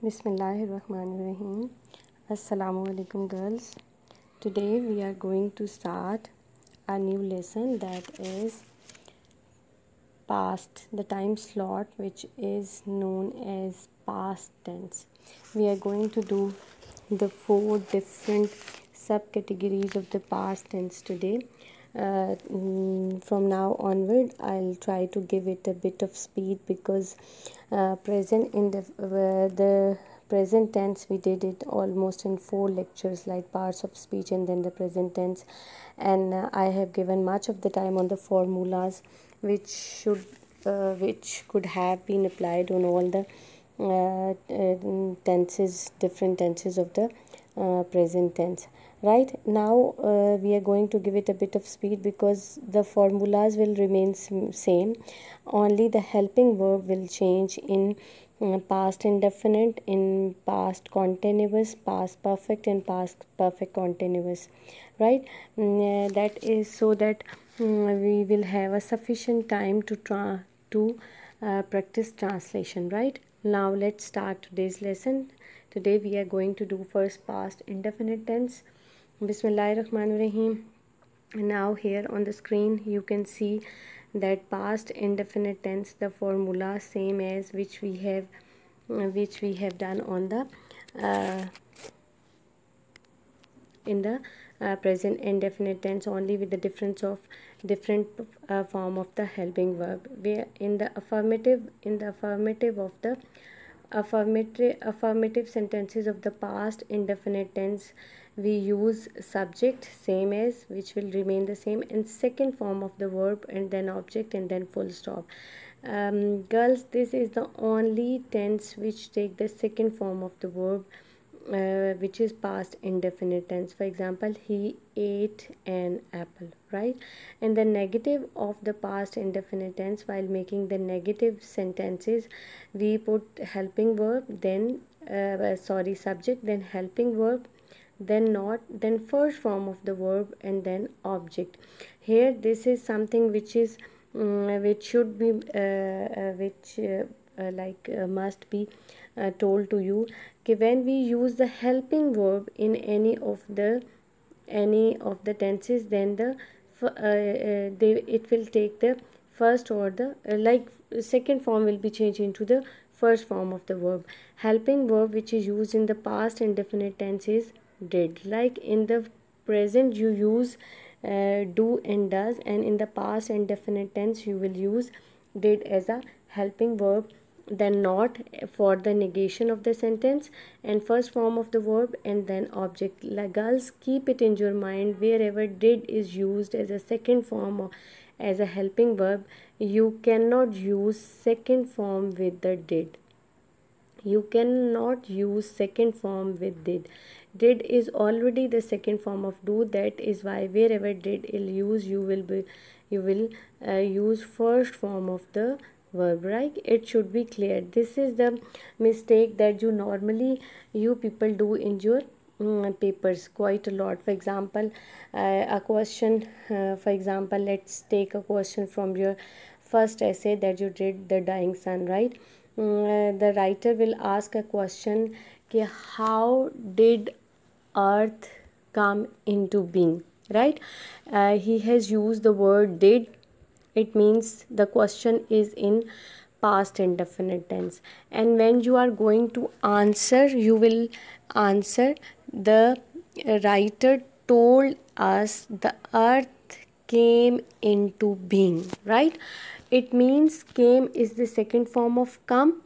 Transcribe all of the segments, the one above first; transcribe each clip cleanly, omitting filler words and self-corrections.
Bismillahirrahmanirrahim. Assalamu alaikum girls. Today we are going to start a new lesson that is past, the time slot which is known as past tense. We are going to do the 4 different subcategories of the past tense today. From now onward I'll try to give it a bit of speed because present in the present tense we did it almost in 4 lectures, like parts of speech and then the present tense, and I have given much of the time on the formulas which could have been applied on all the different tenses of the present tense. Right now we are going to give it a bit of speed because the formulas will remain same, only the helping verb will change in past indefinite, in past continuous, past perfect, and past perfect continuous. Right. That is so that we will have a sufficient time to practice translation. Right now let's start today's lesson. Today we are going to do first past indefinite tense. Bismillahirrahmanirrahim. Now here on the screen you can see that past indefinite tense, the formula same as which we have done on the in the present indefinite tense, only with the difference of different form of the helping verb. Where in the affirmative of the affirmative sentences of the past indefinite tense, we use subject same as, which will remain the same, and second form of the verb and then object and then full stop. Girls, this is the only tense which take the second form of the verb, which is past indefinite tense. For example, he ate an apple, right? And the negative of the past indefinite tense, while making the negative sentences, we put helping verb, then subject, then helping verb, then not, then first form of the verb, and then object. Here this is something which is which should be must be told to you. Okay, when we use the helping verb in any of the tenses, then it will take the first or the second form will be changed into the first form of the verb. Helping verb which is used in the past indefinite tense is did. Like in the present you use do and does, and in the past indefinite tense you will use did as a helping verb, then not for the negation of the sentence, and first form of the verb and then object. Like girls, keep it in your mind, wherever did is used as a second form or as a helping verb, you cannot use second form with the did. You cannot use second form with did. Did is already the second form of do. That is why wherever did is used, you will use first form of the verb, right? It should be clear. This is the mistake that you people do in your papers quite a lot. For example, a question, for example, let's take a question from your first essay that you did, the dying sun, right? The writer will ask a question कि how did earth come into being, right? He has used the word did. It means the question is in past indefinite tense, and when you are going to answer, you will answer the writer told us the earth came into being, right? It means came is the second form of come,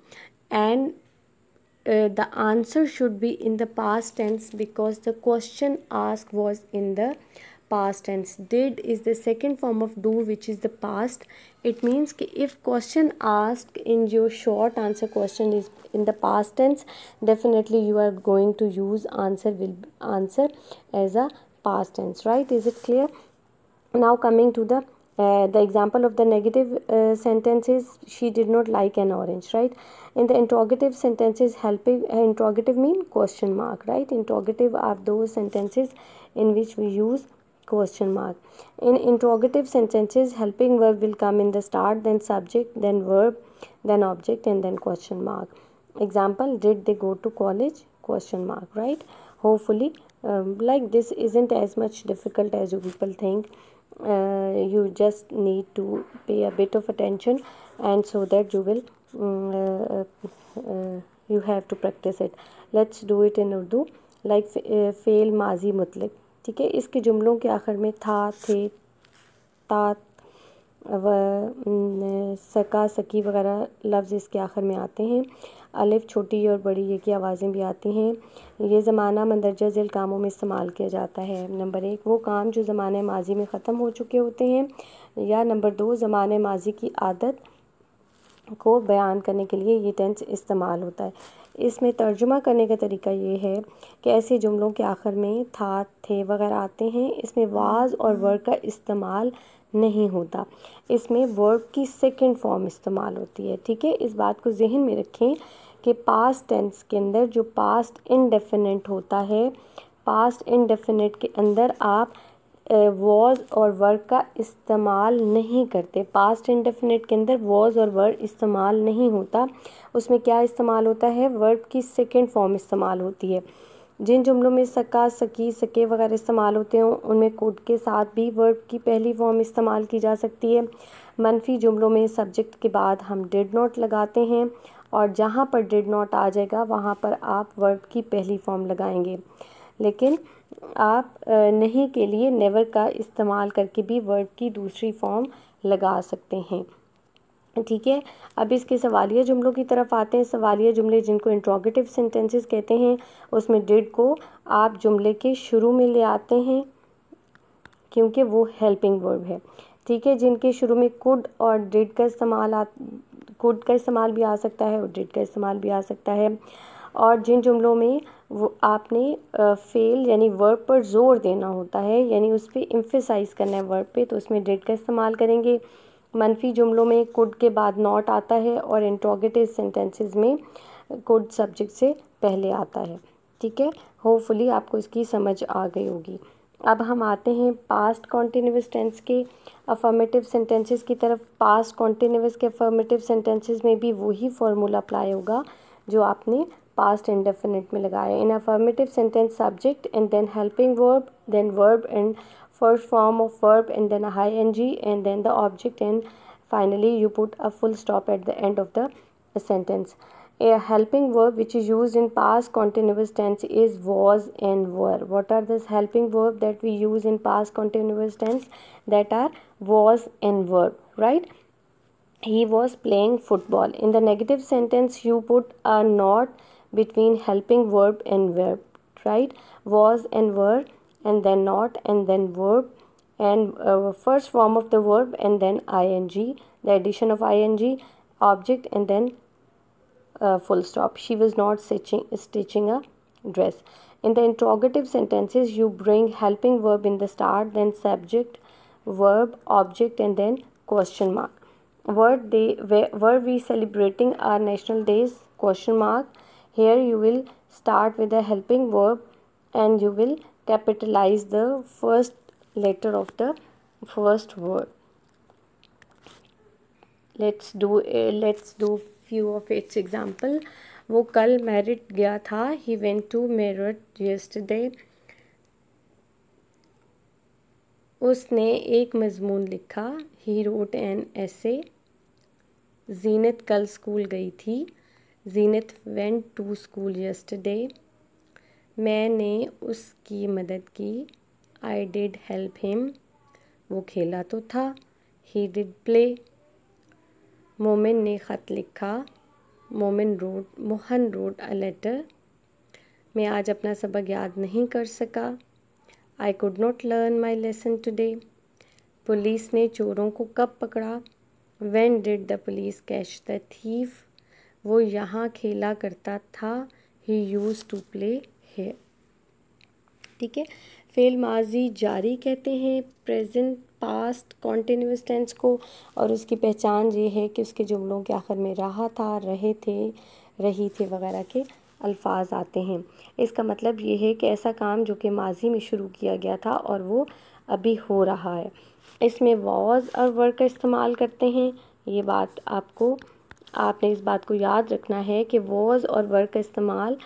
and the answer should be in the past tense because the question asked was in the past tense. Did is the second form of do, which is the past. It means if question asked in your short answer question is in the past tense, definitely you are going to use answer as a past tense, right? Is it clear? Now coming to the example of the negative sentences, she did not like an orange, right? In the interrogative sentences, helping interrogative mean question mark, right? Interrogative are those sentences in which we use question mark. In interrogative sentences, helping verb will come in the start, then subject, then verb, then object, and then question mark. Example, did they go to college? Question mark, right? Hopefully, like this isn't as much difficult as you people think. You just need to pay a bit of attention, and so that you will you have to practice it. Let's do it in Urdu. Like fail माजी मुतलक, ठीक है। इसके जुमलों के आखिर में था, थे, ता व सका, सकी वगैरह लफ्ज़ इसके आखिर में आते हैं। अलिफ छोटी और बड़ी ये की आवाज़ें भी आती हैं। ये ज़माना मंदरजा ज़ैल कामों में इस्तेमाल किया जाता है। नंबर 1 वो काम जो ज़माने माजी में ख़त्म हो चुके होते हैं, या नंबर 2 ज़माने माजी की आदत को बयान करने के लिए ये टेंस इस्तेमाल होता है। इसमें तर्जुमा करने का तरीका ये है कि ऐसे जुमलों के आखिर में था, थे वगैरह आते हैं। इसमें वाज और वर्ब का इस्तेमाल नहीं होता, इसमें वर्ब की सेकंड फॉर्म इस्तेमाल होती है, ठीक है। इस बात को जहन में रखें कि पास्ट टेंस के अंदर जो पास्ट इनडेफिनिट होता है, पास्ट इनडेफिनिट के अंदर आप वॉज और वर्ब का इस्तेमाल नहीं करते। पास्ट इंडेफिनिट के अंदर वॉज और वर्ब इस्तेमाल नहीं होता, उसमें क्या इस्तेमाल होता है? वर्ब की सेकंड फॉर्म इस्तेमाल होती है। जिन जुमलों में सका, सकी, सके वगैरह इस्तेमाल होते हैं उनमें कुड के साथ भी वर्ब की पहली फॉर्म इस्तेमाल की जा सकती है। मनफी जुमलों में सब्जेक्ट के बाद हम डिड नॉट लगाते हैं, और जहाँ पर डिड नॉट आ जाएगा वहाँ पर आप वर्ब की पहली फॉर्म लगाएंगे। लेकिन आप नहीं के लिए नेवर का इस्तेमाल करके भी वर्ब की दूसरी फॉर्म लगा सकते हैं, ठीक है। अब इसके सवालिया जुमलों की तरफ आते हैं। सवालिया जुमले जिनको इंट्रोगेटिव सेंटेंसेस कहते हैं, उसमें डिड को आप जुमले के शुरू में ले आते हैं क्योंकि वो हेल्पिंग वर्ब है, ठीक है। जिनके शुरू में कुड और डिड का इस्तेमाल कुड का इस्तेमाल भी आ सकता है और डिड का इस्तेमाल भी आ सकता है। और जिन जुमलों में वो आपने फेल यानी वर्ब पर ज़ोर देना होता है, यानी उस पर एम्फेसाइज करना है वर्ब पे, तो उसमें डिड का इस्तेमाल करेंगे। मनफी जुमलों में कुड के बाद नॉट आता है, और इंट्रोगेटिव सेंटेंसेस में कुड सब्जेक्ट से पहले आता है, ठीक है। होपफुली आपको इसकी समझ आ गई होगी। अब हम आते हैं पास्ट कॉन्टिन्यूअस टेंस के अफर्मेटिव सेंटेंसेस की तरफ। पास्ट कॉन्टिन्यूअस के अफर्मेटिव सेंटेंसेस में भी वही फार्मूला अप्लाई होगा जो आपने पास्ट इंडेफिनिट में लगाया। In affirmative sentence subject and then helping verb, then verb and first form of verb and then a ing and then the object, and finally you put a full stop at the end of the sentence. A helping verb which is used in past continuous tense is was and were. What are the helping verb that we use in past continuous tense? That are was and were, right? He was playing football. In the negative sentence you put a not between helping verb and verb, right? Was and were, and then not, and then verb, and first form of the verb, and then ing, the addition of ing, object, and then full stop. She was not stitching a dress. In the interrogative sentences you bring helping verb in the start, then subject, verb, object, and then question mark. Were we celebrating our national days? Question mark. Here you will start with a helping verb and you will capitalize the first letter of the first word. Let's do few of its example. वो कल merit गया था. He went to Meerut yesterday. उसने एक मज़मून लिखा. He wrote an essay. जीनत कल school गई थी. जीनत went to school yesterday. मैंने उसकी मदद की. I did help him. वो खेला तो था. He did play. मोमिन ने ख़त लिखा. Mohan wrote a letter. मैं आज अपना सबक याद नहीं कर सका. I could not learn my lesson today. Police ने चोरों को कब पकड़ा. When did the police catch the thief? वो यहाँ खेला करता था. He used to play here. ठीक है. फेल माजी जारी कहते हैं प्रेजेंट पास्ट कॉन्टिन्यूस टेंस को, और उसकी पहचान ये है कि उसके जुमलों के आखिर में रहा था, रहे थे, रही थे वगैरह के अल्फाज आते हैं. इसका मतलब ये है कि ऐसा काम जो कि माजी में शुरू किया गया था और वो अभी हो रहा है. इसमें वॉज और वर का इस्तेमाल करते हैं. ये बात आपको आपने इस बात को याद रखना है कि वॉज और वर का इस्तेमाल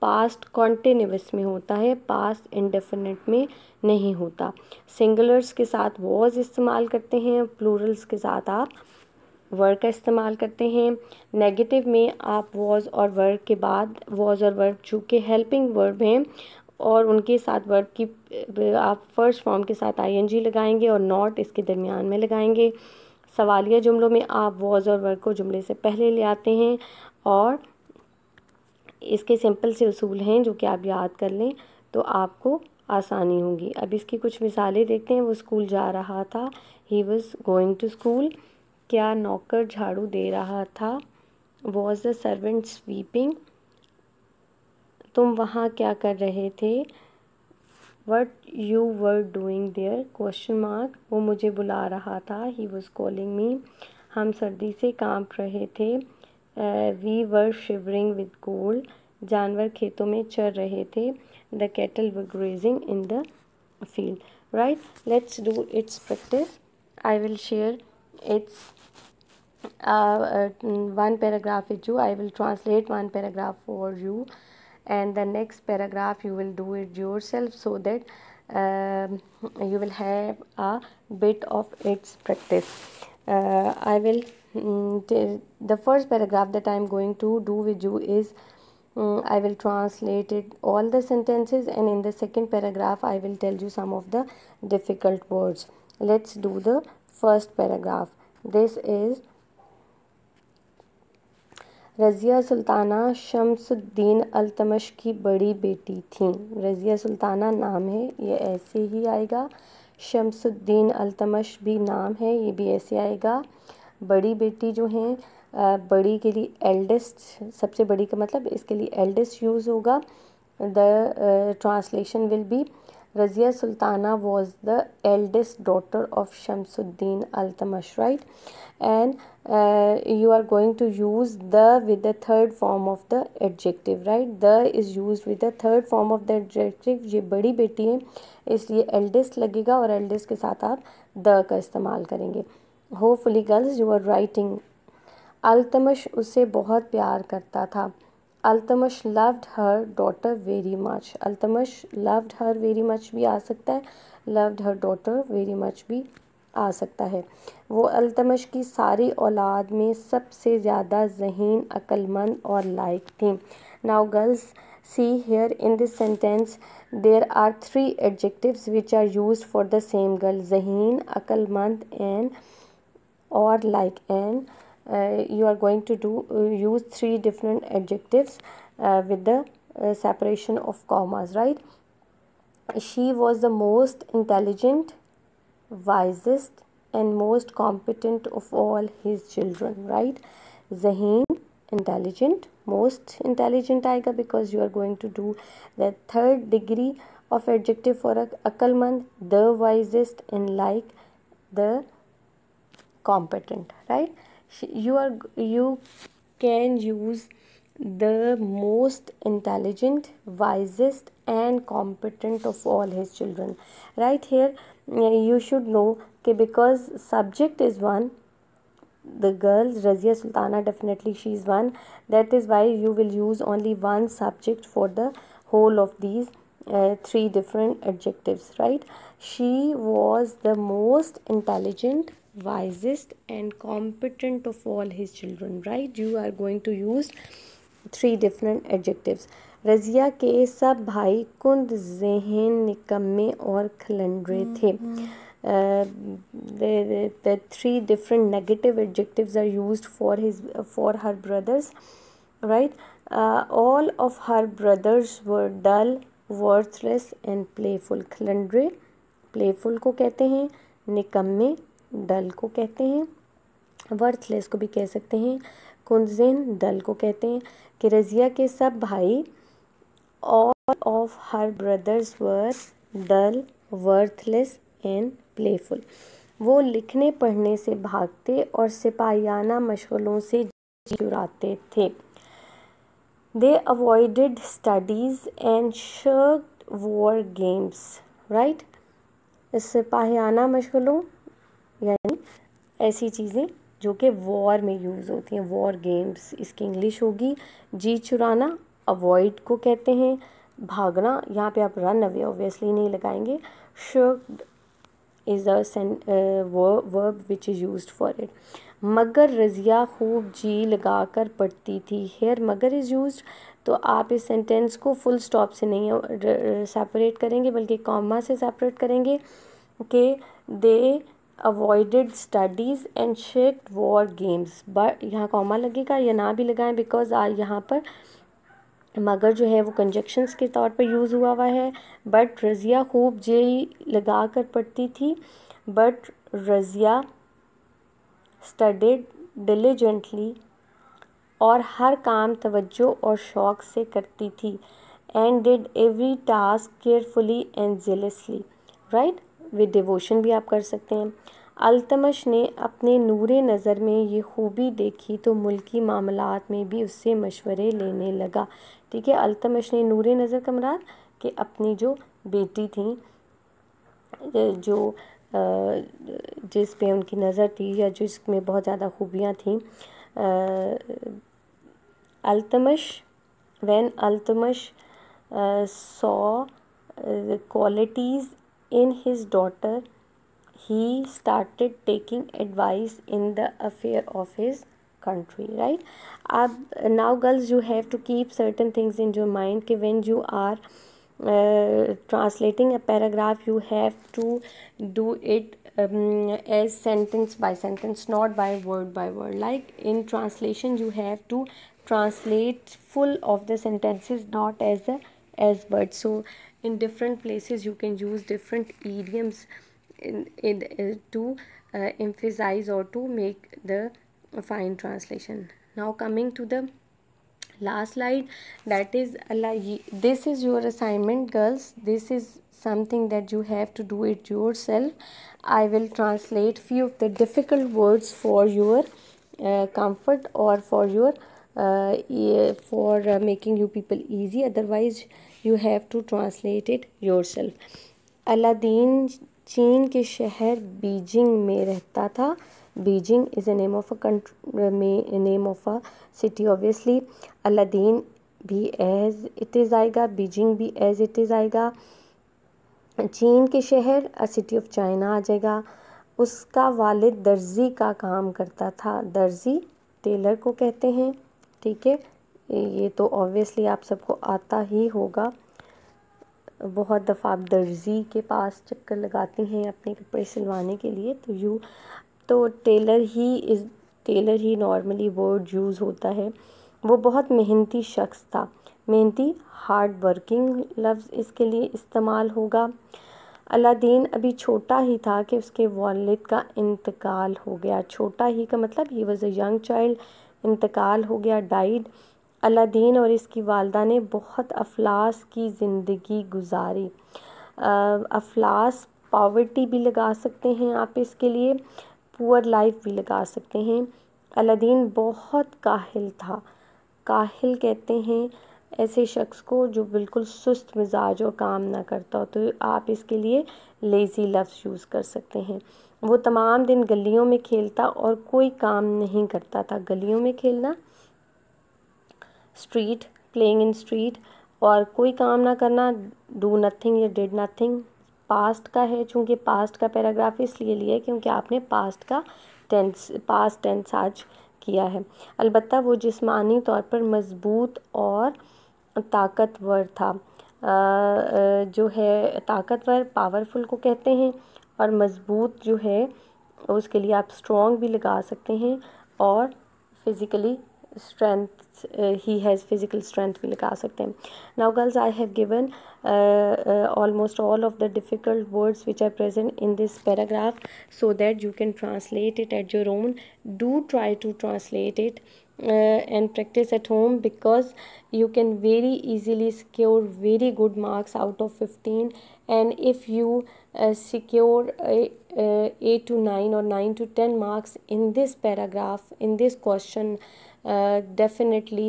पास्ट कॉन्टिन्यूअस में होता है, पास्ट इंडेफिनिट में नहीं होता। सिंगुलर्स के साथ वॉज इस्तेमाल करते हैं, प्लूरल्स के साथ आप वर का इस्तेमाल करते हैं। नेगेटिव में आप वॉज और वर्ब के बाद, वॉज और वर्ब चूँकि हेल्पिंग वर्ब हैं और उनके साथ वर्ब की आप फर्स्ट फॉर्म के साथ आईएनजी लगाएंगे और नॉट इसके दरमियान में लगाएंगे। सवालिया जुमलों में आप वॉज और वर्ब को जुमले से पहले ले आते हैं और इसके सिंपल से उसूल हैं जो कि आप याद कर लें तो आपको आसानी होगी। अब इसकी कुछ मिसालें देखते हैं। वो स्कूल जा रहा था, he was going to school. क्या नौकर झाड़ू दे रहा था, वॉज द सर्वेंट स्वीपिंग। तुम वहाँ क्या कर रहे थे, what you were doing there, question mark. वो मुझे बुला रहा था, ही वॉज कॉलिंग मी। हम सर्दी से कांप रहे थे, we were shivering with cold. जानवर खेतों में चर रहे थे, the cattle were grazing in the field. Right, let's do its practice. I will share its one paragraph with you. I will translate one paragraph for you, and the next paragraph you will do it yourself so that you will have a bit of its practice. I will the first paragraph that I am going to do with you is I will translate it all the sentences, and in the second paragraph I will tell you some of the difficult words. Let's do the first paragraph. This is Razia Sultana Shamsuddin Altamash की बड़ी बेटी थीं। रज़िया सुल्ताना नाम है, ये ऐसे ही आएगा। शम्सुद्दीन अल्तमश भी नाम है, ये भी ऐसे आएगा। बड़ी बेटी जो हैं, बड़ी के लिए एल्डेस्ट, सबसे बड़ी का मतलब इसके लिए एल्डेस्ट यूज़ होगा। The translation will be Razia Sultana was the eldest daughter of Shamsuddin Altamash, right? And you are going to use the with the third form of the adjective, right? The is used with the third form of the adjective. ये बड़ी बेटी है इसलिए eldest लगेगा और eldest के साथ आप the का इस्तेमाल करेंगे। Hopefully girls you are writing. Altamash उसे बहुत प्यार करता था। Altamash loved her daughter very much. Altamash loved her very much भी आ सकता है, loved her daughter very much भी आ सकता है। वो अल्तमश की सारी औलाद में सबसे ज़्यादा ज़हीन, अक्लमंद और लायक थी। Now girls see here in this sentence there are 3 adjectives which are used for the same girl, ज़हीन, अक्लमंद एंड और लाइक। And you are going to use 3 different adjectives with the separation of commas, right? She was the most intelligent, wisest and most competent of all his children, right? Zaheen, intelligent, most intelligent आएगा because you are going to do the 3rd degree of adjective for अक्लमंद, the wisest and like the competent, right? You can use the most intelligent, wisest and competent of all his children. Right here you should know that because subject is one, the girl Razia Sultana, definitely she is one, that is why you will use only one subject for the whole of these 3 different adjectives, right? She was the most intelligent, wisest and competent of all his children, right? You are going to use 3 different adjectives. Razia के सब भाई कुंद, ज़ेहन, निकम्मे और खलंड्रे थे। The 3 different negative adjectives are used for her brothers, right? All of her brothers were dull, worthless and playful. खलंड्रे playful को कहते हैं, निकम्मे डल को कहते हैं, वर्थलेस को भी कह सकते हैं, कुंदज़ेन डल को कहते हैं। कि रज़िया के सब भाई, all of her brothers were dull, worthless and playful. वो लिखने पढ़ने से भागते और सिपाहियाना मशगलों से चुराते थे। They avoided studies and shirked war games, right? सिपाहियाना मशगलों यानी ऐसी चीज़ें जो कि वॉर में यूज़ होती हैं, वॉर गेम्स, इसकी इंग्लिश होगी। जी चुराना, अवॉइड को कहते हैं भागना, यहाँ पे आप रन अवे ऑब्वियसली नहीं लगाएंगे। Shirked is a verb which is used for it. मगर रज़िया खूब जी लगा कर पढ़ती थी, हेयर मगर इज़ यूज्ड, तो आप इस सेंटेंस को फुल स्टॉप से नहीं सेपरेट करेंगे बल्कि कॉमा से सेपरेट करेंगे कि they avoided studies and shirked war games. But यहाँ कॉमा लगेगा या ना भी लगाएं, बिकॉज यहाँ पर मगर जो है वो कंजक्शंस के तौर पर यूज़ हुआ है। बट रज़िया खूब जी लगा कर पढ़ती थी, बट रज़िया स्टडीड डिलीजेंटली, और हर काम तवज्जो और शौक़ से करती थी। And did every task carefully and जेलसली, right, with devotion भी आप कर सकते हैं। अल्तमश ने अपने नूरे नज़र में ये खूबी देखी तो मुल्की मामलात में भी उससे मशवरे लेने लगा। ठीक है, अल्तमश ने नूरे नज़र का मुराद कि अपनी जो बेटी थी, जो जिस पे उनकी नज़र थी या जिसमें बहुत ज़्यादा खूबियाँ थीं, Altamash, when Altamash saw qualities in his daughter, he started taking advice in the affair of his country, right? Now girls, you have to keep certain things in your mind कि when you are translating a paragraph, you have to do it as sentence by sentence, not by word. Like in translation, you have to translate full of the sentences, not as words. So in different places you can use different idioms to emphasize or to make the fine translation. Now coming to the last slide, that is this is your assignment girls. This is something that you have to do it yourself. I will translate few of the difficult words for your comfort or for your making you people easy, otherwise you have to translate it yourself. Aladdin चीन के शहर Beijing में रहता था। Beijing is a name of a country, name of a city obviously. Aladdin भी as it is आएगा, Beijing भी as it is आएगा। चीन के शहर अ सिटी ऑफ चाइना आ जाएगा। उसका वालिद दर्जी का काम करता था। दर्जी टेलर को कहते हैं। ठीक है, ये तो ऑब्वियसली आप सबको आता ही होगा, बहुत दफ़ा आप दर्जी के पास चक्कर लगाती हैं अपने कपड़े सिलवाने के लिए, तो टेलर ही नॉर्मली वर्ड यूज़ होता है। वो बहुत मेहनती शख्स था। मेहनती हार्ड वर्किंग लफ्ज़ इसके लिए इस्तेमाल होगा। अलादीन अभी छोटा ही था कि उसके वालिद का इंतकाल हो गया। छोटा ही का मतलब he was a young child, इंतकाल हो गया, डाइड। अलादीन और इसकी वालदा ने बहुत अफलास की ज़िंदगी गुजारी। अफलास पॉवर्टी भी लगा सकते हैं आप इसके लिए, पुअर लाइफ भी लगा सकते हैं। अलादीन बहुत काहिल था। काहिल कहते हैं ऐसे शख्स को जो बिल्कुल सुस्त मिजाज और काम ना करता हो, तो आप इसके लिए लेज़ी लफ्ज़ यूज़ कर सकते हैं। वो तमाम दिन गलियों में खेलता और कोई काम नहीं करता था। गलियों में खेलना, स्ट्रीट, प्लेइंग इन स्ट्रीट, और कोई काम ना करना, डू नथिंग या डिड नथिंग। पास्ट का है, चूँकि पास्ट का पैराग्राफ इसलिए लिया क्योंकि आपने पास्ट टेंस आज किया है। अलबत्ता वो जिस्मानी तौर पर मज़बूत और ताकतवर था। जो है ताकतवर पावरफुल को कहते हैं, और मज़बूत जो है उसके लिए आप स्ट्रॉन्ग भी लगा सकते हैं, और physically strength, he has physical strength भी लगा सकते हैं। Now girls, I have given almost all of the difficult words which are present in this paragraph so that you can translate it at your own. Do try to translate it and practice at home, because you can very easily secure very good marks out of 15. And if you secure 8 to 9 or 9 to 10 marks in this paragraph, in this question, definitely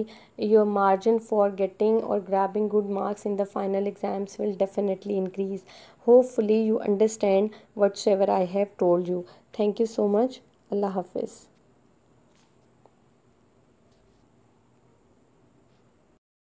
your margin for getting or grabbing good marks in the final exams will definitely increase. Hopefully you understand whatsoever I have told you. Thank you so much. Allah Hafiz.